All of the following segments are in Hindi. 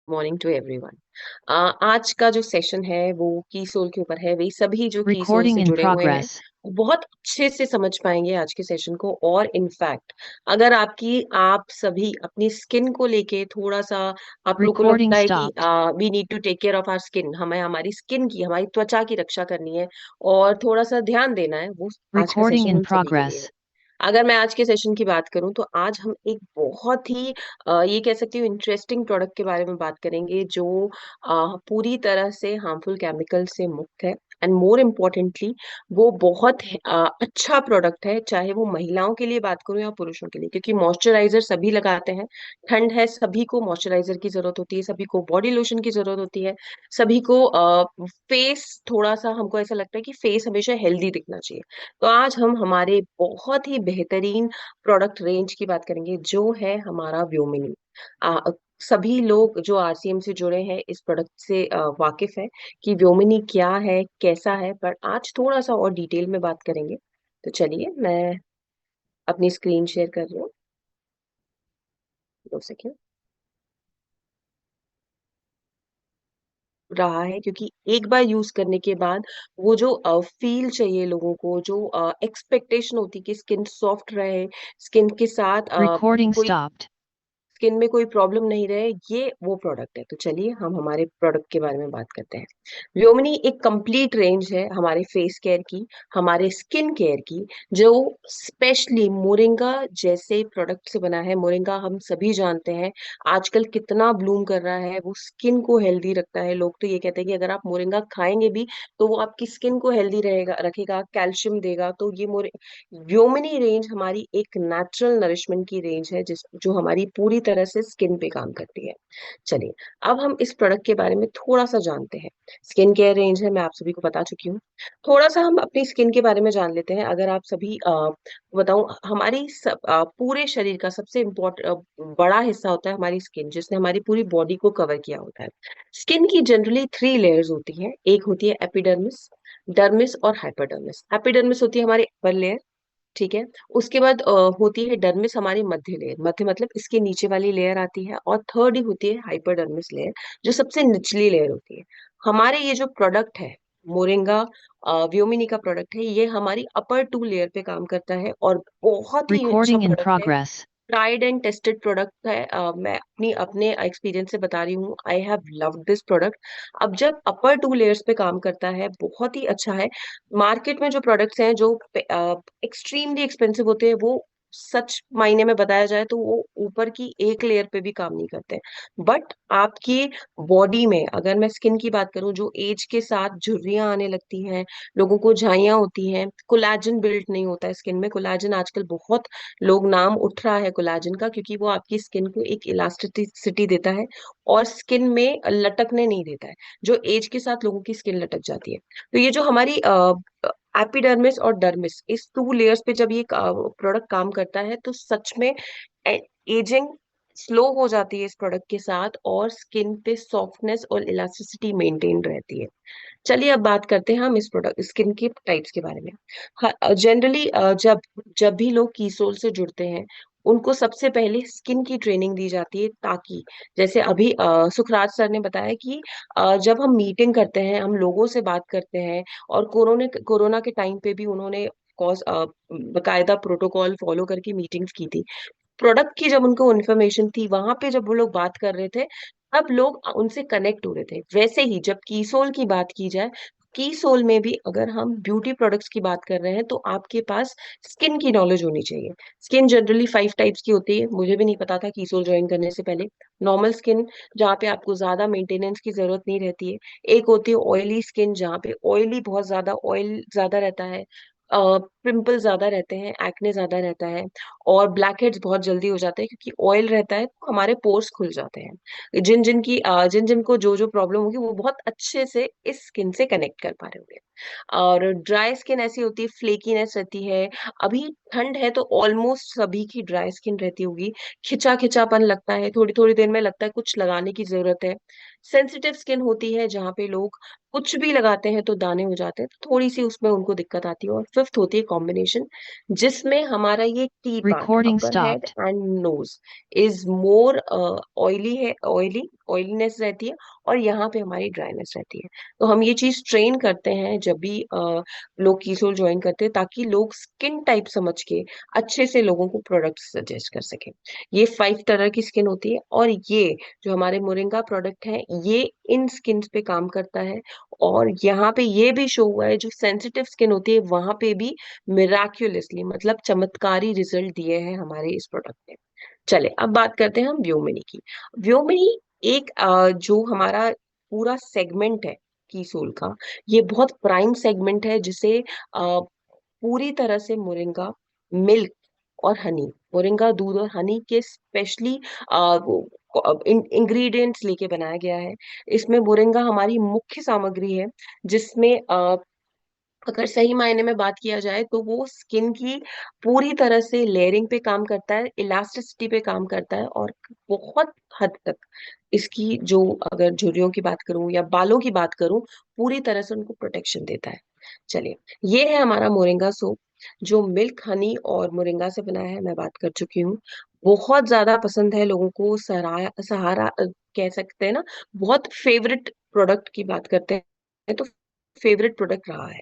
Morning to everyone. आज का जो सेशन है वो की सोल के ऊपर है। वही सभी जो की सोल Recording से in जुड़े हुए हैं progress. वो बहुत अच्छे से समझ पाएंगे आज के सेशन को। और इनफैक्ट अगर आप सभी अपनी स्किन को लेके थोड़ा सा आप लोग को Recording लगता है कि stopped. We need to take care of our skin, हमें हमारी स्किन की, हमारी त्वचा की रक्षा करनी है और थोड़ा सा ध्यान देना है, वो आज का Recording सेशन in हम सभी के लिए है। progress. अगर मैं आज के सेशन की बात करूं तो आज हम एक बहुत ही ये कह सकती हूँ इंटरेस्टिंग प्रोडक्ट के बारे में बात करेंगे जो पूरी तरह से हार्मफुल केमिकल से मुक्त है। एंड मोर इम्पोर्टेंटली वो बहुत अच्छा प्रोडक्ट है, चाहे वो महिलाओं के लिए बात करूं या पुरुषों के लिए, क्योंकि मॉइस्चराइजर सभी लगाते हैं। ठंड है, सभी को मॉइस्चराइजर की जरूरत होती है, सभी को बॉडी लोशन की जरूरत होती है, सभी को फेस, थोड़ा सा हमको ऐसा लगता है कि फेस हमेशा हेल्दी दिखना चाहिए। तो आज हम हमारे बहुत ही बेहतरीन प्रोडक्ट रेंज की बात करेंगे जो है हमारा व्योमिनी। आ, सभी लोग जो आरसीएम से जुड़े हैं इस प्रोडक्ट से वाकिफ है कि व्योमिनी क्या है, कैसा है, पर आज थोड़ा सा और डिटेल में बात करेंगे। तो चलिए मैं अपनी स्क्रीन शेयर कर रही हूँ। 2 सेकेंड रहा है, क्योंकि एक बार यूज करने के बाद वो जो फील चाहिए लोगों को, जो एक्सपेक्टेशन होती है कि स्किन सॉफ्ट रहे, स्किन के साथ Recording कोई stopped. स्किन में कोई प्रॉब्लम नहीं रहे, ये वो प्रोडक्ट है। तो चलिए हम हमारे प्रोडक्ट के बारे में बात करते हैं। व्योमिनी एक कंप्लीट रेंज है हमारे फेस केयर की, हमारे स्किन केयर की, जो स्पेशली मोरिंगा जैसे प्रोडक्ट से बना है। मोरिंगा हम सभी जानते हैं आजकल कितना ब्लूम कर रहा है, वो स्किन को हेल्दी रखता है। लोग तो ये कहते हैं कि अगर आप मोरिंगा खाएंगे भी तो वो आपकी स्किन को हेल्दी रहेगा, रखेगा, कैल्शियम देगा। तो ये व्योमिनी रेंज हमारी एक नेचुरल नरिशमेंट की रेंज है जिस जो हमारी पूरी तरह से स्किन पे काम करती है। चलिए अब हम इस प्रोडक्ट के बारे में थोड़ा सा जानते हैं। स्किन केयर रेंज है, मैं आप सभी को बता चुकी हूँ। थोड़ा सा हम अपनी स्किन के बारे में जान लेते हैं। अगर आप सभी बताऊं, हमारी पूरे शरीर का सबसे इम्पोर्टेंट बड़ा हिस्सा होता है हमारी स्किन, जिसने हमारी पूरी बॉडी को कवर किया होता है। स्किन की जनरली 3 लेयर्स होती हैं। एक होती है एपिडर्मिस, डर्मिस और हाइपोडर्मिस। एपिडर्मिस होती है हमारी अपर लेयर, ठीक है। उसके बाद होती है डर्मिस, हमारी मध्य लेयर, मध्य मतलब इसके नीचे वाली लेयर आती है। और थर्ड ही होती है हाइपोडर्मिस लेयर, जो सबसे निचली लेयर होती है। हमारे ये जो प्रोडक्ट है मोरिंगा व्योमिनी का प्रोडक्ट है, ये हमारी अपर 2 लेयर पे काम करता है और बहुत ही अच्छा Recording in प्रोडक्ट है। progress. Tried and tested product है। मैं अपने एक्सपीरियंस से बता रही हूँ, I have loved this product. अब जब अपर 2 लेयर्स पे काम करता है बहुत ही अच्छा है। मार्केट में जो प्रोडक्ट्स हैं जो एक्सट्रीमली एक्सपेंसिव होते हैं, वो सच मायने में बताया जाए तो वो ऊपर की एक लेयर पे भी काम नहीं करते। बट आपकी बॉडी में अगर मैं स्किन की बात करूं, जो एज के साथ झुर्रियां आने लगती हैं, लोगों को झाइयां होती हैं, कोलाजन बिल्ड नहीं होता है स्किन में। कोलाजन आजकल बहुत लोग नाम उठ रहा है कोलाजन का, क्योंकि वो आपकी स्किन को एक इलास्टिसिटी देता है और स्किन में लटकने नहीं देता है, जो एज के साथ लोगों की स्किन लटक जाती है। तो ये जो हमारी एपिडर्मिस और डर्मिस, इस 2 लेयर्स पे जब ये प्रोडक्ट काम करता है तो सच में एजिंग स्लो हो जाती है इस प्रोडक्ट के साथ, और स्किन पे सॉफ्टनेस और इलास्टिसिटी मेंटेन रहती है। चलिए अब बात करते हैं हम इस प्रोडक्ट स्किन के टाइप्स के बारे में। जनरली जब जब भी लोग कीसोल से जुड़ते हैं, उनको सबसे पहले स्किन की ट्रेनिंग दी जाती है, ताकि जैसे अभी सुखराज सर ने बताया कि जब हम मीटिंग करते हैं, हम लोगों से बात करते हैं, और कोरोना के टाइम पे भी उन्होंने कॉज बकायदा प्रोटोकॉल फॉलो करके मीटिंग्स की थी। प्रोडक्ट की जब उनको इन्फॉर्मेशन थी, वहां पे जब वो लोग बात कर रहे थे, तब लोग उनसे कनेक्ट हो रहे थे। वैसे ही जब कीसोल की बात की जाए, कीसोल में भी अगर हम ब्यूटी प्रोडक्ट्स की बात कर रहे हैं तो आपके पास स्किन की नॉलेज होनी चाहिए। स्किन जनरली 5 टाइप्स की होती है, मुझे भी नहीं पता था कीसोल ज्वाइन करने से पहले। नॉर्मल स्किन, जहाँ पे आपको ज्यादा मेंटेनेंस की जरूरत नहीं रहती है। एक होती है ऑयली स्किन, जहाँ पे ऑयली बहुत ज्यादा ऑयल ज्यादा रहता है, पिंपल ज्यादा रहते हैं, एक्ने ज्यादा रहता है, और ब्लैक हेड्स बहुत जल्दी हो जाते हैं, क्योंकि ऑयल रहता है तो हमारे पोर्स खुल जाते हैं। जिन जिन को जो जो प्रॉब्लम होगी वो बहुत अच्छे से इस स्किन से कनेक्ट कर पा रहे होंगे। और ड्राई स्किन ऐसी होती है, फ्लेकीनेस रहती है। अभी ठंड है तो ऑलमोस्ट सभी की ड्राई स्किन रहती होगी, खिंचा खिंचापन लगता है, थोड़ी थोड़ी देर में लगता है कुछ लगाने की जरूरत है। सेंसिटिव स्किन होती है, जहाँ पे लोग कुछ भी लगाते हैं तो दाने हो जाते हैं, तो थोड़ी सी उसमें उनको दिक्कत आती है। और फिफ्थ होती है कॉम्बिनेशन, जिसमें हमारा ये T part, Recording upper head stopped. And nose, is more oily है, ऑयली, ऑयलीनेस रहती है और यहाँ पे हमारी ड्राइनेस रहती है। तो हम ये चीज ट्रेन करते हैं जब भी लोग कीसोल ज्वाइन करते हैं, ताकि लोग स्किन टाइप समझ के अच्छे से लोगों को प्रोडक्ट सजेस्ट कर सके। ये 5 तरह की स्किन होती है, और ये जो हमारे मोरिंगा प्रोडक्ट है ये इन स्किन पे काम करता है। और यहाँ पे ये भी शो हुआ है, जो सेंसिटिव स्किन होती है वहां पे भी मिराक्युलसली, मतलब चमत्कारी रिजल्ट दिए हैं हमारे इस प्रोडक्ट ने। चले अब बात करते हैं हम व्योमिनी की। व्योमिनी एक जो हमारा पूरा सेगमेंट है कीसोल का, ये बहुत प्राइम सेगमेंट है, जिसे पूरी तरह से मोरिंगा, मिल्क और हनी, मोरिंगा दूध और हनी के स्पेशली इंग्रेडिएंट्स लेके बनाया गया है। इसमें मोरिंगा हमारी मुख्य सामग्री है, जिसमें अगर सही मायने में बात किया जाए तो वो स्किन की पूरी तरह से लेयरिंग पे काम करता है, इलास्टिसिटी पे काम करता है, और बहुत हद तक इसकी जो, अगर झुर्रियों की बात करूं या बालों की बात करूं, पूरी तरह से उनको प्रोटेक्शन देता है। चलिए, ये है हमारा मोरिंगा सोप, जो मिल्क, हनी और मोरिंगा से बना है। मैं बात कर चुकी हूँ, बहुत ज्यादा पसंद है लोगों को, सहारा सहारा कह सकते हैं ना, बहुत फेवरेट प्रोडक्ट की बात करते हैं तो फेवरेट प्रोडक्ट रहा है।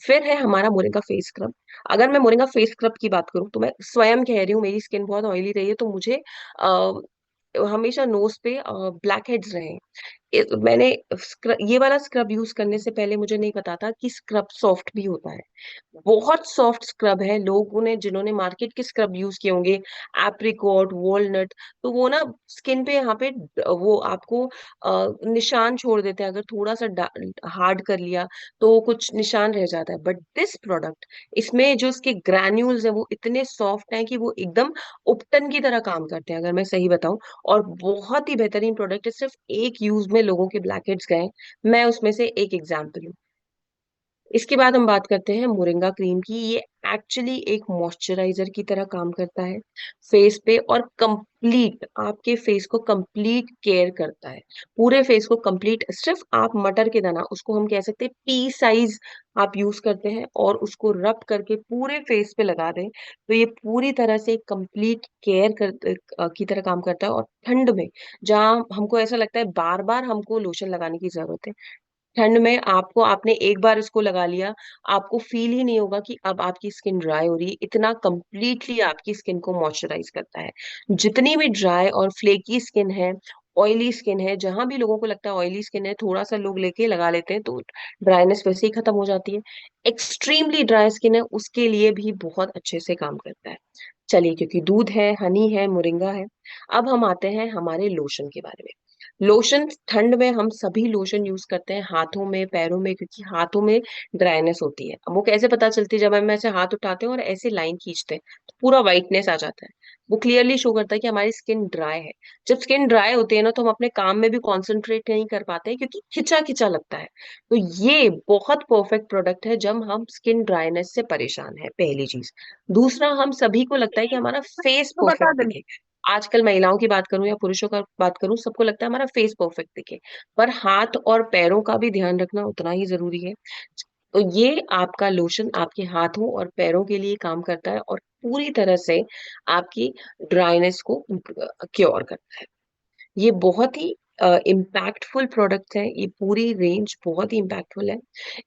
फिर है हमारा मोरिंगा फेस स्क्रब। अगर मैं मोरिंगा फेस स्क्रब की बात करूं तो मैं स्वयं कह रही हूँ, मेरी स्किन बहुत ऑयली रही है, तो मुझे हमेशा नोज पे ब्लैक हेड्स रहे हैं। मैंने ये वाला स्क्रब यूज करने से पहले मुझे नहीं पता था कि स्क्रब सॉफ्ट भी होता है। बहुत सॉफ्ट स्क्रब है। लोगों ने, जिन्होंने मार्केट के स्क्रब यूज किए होंगे, एप्रिकॉट, वॉलनट, तो वो ना स्किन पे यहाँ पे वो आपको निशान छोड़ देते हैं। अगर थोड़ा सा हार्ड कर लिया तो कुछ निशान रह जाता है। बट दिस प्रोडक्ट, इसमें जो इसके ग्रैन्यूल्स है वो इतने सॉफ्ट हैं कि वो एकदम उपटन की तरह काम करते हैं, अगर मैं सही बताऊं। और बहुत ही बेहतरीन प्रोडक्ट है। सिर्फ एक यूज में लोगों के ब्लैक हेड्स गए, मैं उसमें से एक एग्जाम्पल हूँ। इसके बाद हम बात करते हैं मोरिंगा क्रीम की। ये एक्चुअली एक मॉइस्चराइजर की तरह काम करता है फेस पे, और कंप्लीट आपके फेस को कंप्लीट केयर करता है। पूरे फेस को कंप्लीट, सिर्फ आप मटर के दाना, उसको हम कह सकते हैं पी साइज, आप यूज करते हैं और उसको रब करके पूरे फेस पे लगा दें, तो ये पूरी तरह से कंप्लीट केयर की तरह काम करता है। और ठंड में, जहाँ हमको ऐसा लगता है बार बार हमको लोशन लगाने की जरूरत है, ठंड में आपको, आपने एक बार इसको लगा लिया, आपको फील ही नहीं होगा कि अब आपकी स्किन ड्राई हो रही है। इतना कंप्लीटली आपकी स्किन को मॉइस्चराइज करता है। जितनी भी ड्राई और फ्लेकी स्किन है, ऑयली स्किन है, जहां भी लोगों को लगता है ऑयली स्किन है, थोड़ा सा लोग लेके लगा लेते हैं तो ड्राइनेस वैसे ही खत्म हो जाती है। एक्सट्रीमली ड्राई स्किन है, उसके लिए भी बहुत अच्छे से काम करता है। चलिए, क्योंकि दूध है, हनी है, मोरिंगा है, अब हम आते हैं हमारे लोशन के बारे में। लोशन, ठंड में हम सभी लोशन यूज करते हैं हाथों में, पैरों में, क्योंकि हाथों में ड्राइनेस होती है। अब वो कैसे पता चलती है? जब हम ऐसे हाथ उठाते हैं और ऐसे लाइन खींचते हैं तो पूरा व्हाइटनेस आ जाता है। वो क्लियरली शो करता है कि हमारी स्किन ड्राई है। जब स्किन ड्राई होती है ना, तो हम अपने काम में भी कॉन्सेंट्रेट नहीं कर पाते हैं, क्योंकि खिंचा खिंचा लगता है। तो ये बहुत परफेक्ट प्रोडक्ट है जब हम स्किन ड्राइनेस से परेशान है, पहली चीज। दूसरा, हम सभी को लगता है कि हमारा फेस तो बता परफेक्ट देना। दिखे। आजकल महिलाओं की बात करूं या पुरुषों का बात करूं, सबको लगता है हमारा फेस परफेक्ट दिखे, पर हाथ और पैरों का भी ध्यान रखना उतना ही जरूरी है। तो ये आपका लोशन आपके हाथों और पैरों के लिए काम करता है, और पूरी तरह से आपकी ड्राइनेस को क्योर करता है। ये बहुत ही इम्पैक्टफुल प्रोडक्ट है। ये पूरी रेंज बहुत ही इम्पैक्टफुल है।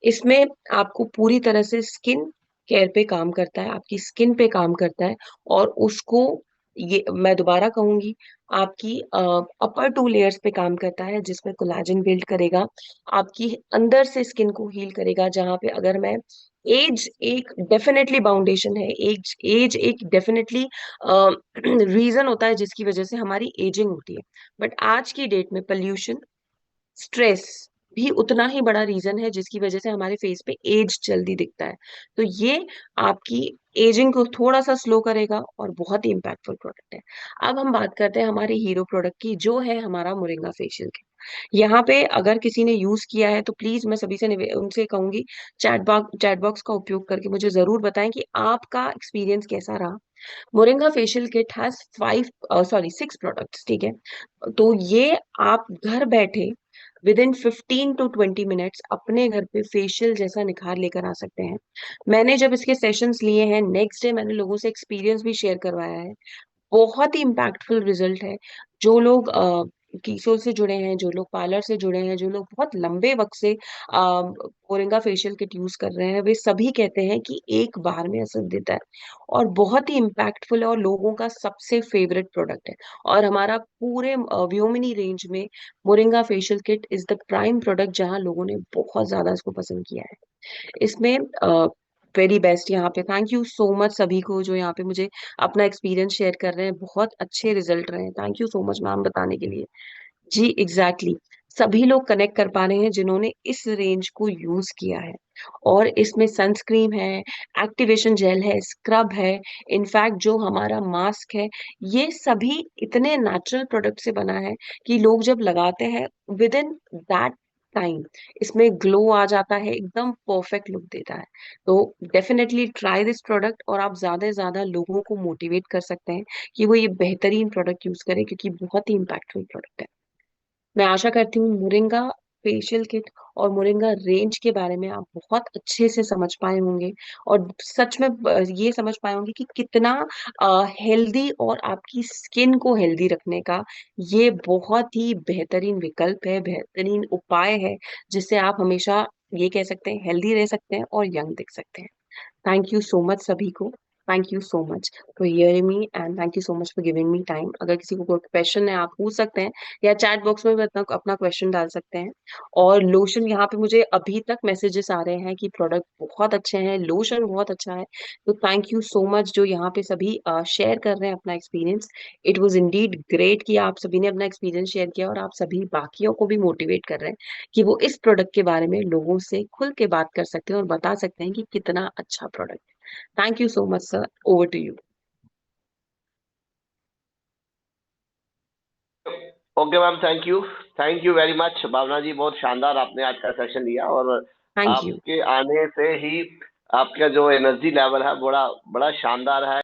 इसमें आपको पूरी तरह से स्किन केयर पे काम करता है, आपकी स्किन पे काम करता है, और उसको, ये मैं दोबारा कहूंगी, आपकी अपर 2 लेयर्स पे काम करता है, जिसमें कोलाजन बिल्ड करेगा, आपकी अंदर से स्किन को हील करेगा। जहां पे, अगर मैं, एज एक डेफिनेटली बाउंडेशन है, एज एज एक डेफिनेटली रीजन होता है जिसकी वजह से हमारी एजिंग होती है। बट आज की डेट में पोल्यूशन, स्ट्रेस भी उतना ही बड़ा रीजन है जिसकी वजह से हमारे फेस पे एज जल्दी दिखता है। तो ये आपकी एजिंग को थोड़ा सा स्लो करेगा, और बहुत ही इम्पैक्टफुल प्रोडक्ट है। अब हम बात करते हैं हमारे हीरो प्रोडक्ट की, जो है हमारा मोरिंगा फेशियल किट। यहाँ पे अगर किसी ने यूज किया है तो प्लीज, मैं सभी से उनसे कहूंगी, चैट बॉक्स का उपयोग करके मुझे जरूर बताएं कि आपका एक्सपीरियंस कैसा रहा। Moringa facial kit has 6 products, ठीक है। तो ये आप घर बैठे विद इन 15 to 20 मिनट्स अपने घर पे फेशियल जैसा निखार लेकर आ सकते हैं। मैंने जब इसके सेशंस लिए हैं, नेक्स्ट डे मैंने लोगों से एक्सपीरियंस भी शेयर करवाया है। बहुत ही इम्पैक्टफुल रिजल्ट है। जो लोग कीसों से जुड़े हैं, जो लोग पार्लर से जुड़े हैं, जो लोग बहुत लंबे वक्त से मोरिंगा फेशियल किट यूज कर रहे हैं, वे सभी कहते हैं कि एक बार में असर देता है और बहुत ही इम्पैक्टफुल है और लोगों का सबसे फेवरेट प्रोडक्ट है। और हमारा पूरे व्योमिनी रेंज में moringa facial kit is the prime product जहां लोगों ने बहुत ज्यादा इसको पसंद किया है। इसमें वेरी बेस्ट यहाँ पे, थैंक यू सो मच सभी को जो यहाँ पे मुझे अपना एक्सपीरियंस शेयर कर रहे हैं, बहुत अच्छे रिजल्ट रहे हैं, thank you so much ma'am बताने के लिए। जी एग्जैक्टली सभी लोग कनेक्ट कर पा रहे हैं जिन्होंने इस रेंज को यूज किया है। और इसमें सनस्क्रीन है, एक्टिवेशन जेल है, स्क्रब है, इनफैक्ट जो हमारा मास्क है, ये सभी इतने नेचुरल प्रोडक्ट से बना है कि लोग जब लगाते हैं विद इन दैट टाइम इसमें ग्लो आ जाता है, एकदम परफेक्ट लुक देता है। तो डेफिनेटली ट्राई दिस प्रोडक्ट और आप ज्यादा से ज्यादा लोगों को मोटिवेट कर सकते हैं कि वो ये बेहतरीन प्रोडक्ट यूज करें क्योंकि बहुत ही इम्पैक्टफुल प्रोडक्ट है। मैं आशा करती हूँ मोरिंगा फेशियल किट और मोरिंगा रेंज के बारे में आप बहुत अच्छे से समझ पाए होंगे और सच में ये समझ पाए होंगे कि कितना हेल्दी और आपकी स्किन को हेल्दी रखने का ये बहुत ही बेहतरीन विकल्प है, बेहतरीन उपाय है, जिससे आप हमेशा ये कह सकते हैं हेल्दी रह सकते हैं और यंग दिख सकते हैं। थैंक यू सो मच सभी को, thank you so much for hearing me and thank you so much for giving me time. अगर किसी को कोई क्वेश्चन है आप पूछ सकते हैं या चैट बॉक्स में भी अपना अपना क्वेश्चन डाल सकते हैं। और लोशन यहाँ पे मुझे अभी तक मैसेजेस आ रहे हैं कि प्रोडक्ट बहुत अच्छे हैं, लोशन बहुत अच्छा है। तो थैंक यू सो मच जो यहाँ पे सभी शेयर कर रहे हैं अपना experience. It was Indeed great कि आप सभी ने अपना एक्सपीरियंस शेयर किया और आप सभी बाकियों को भी मोटिवेट कर रहे हैं कि वो इस प्रोडक्ट के बारे में लोगों से खुल के बात कर सकते हैं और बता सकते हैं कि कितना अच्छा प्रोडक्ट है। Thank you so much sir, over to you. Okay ma'am, thank you very much Bhavna ji, बहुत शानदार आपने आज का सेशन लिया। और थैंक यू। आपके आने से ही आपका जो एनर्जी लेवल है बड़ा बड़ा शानदार है।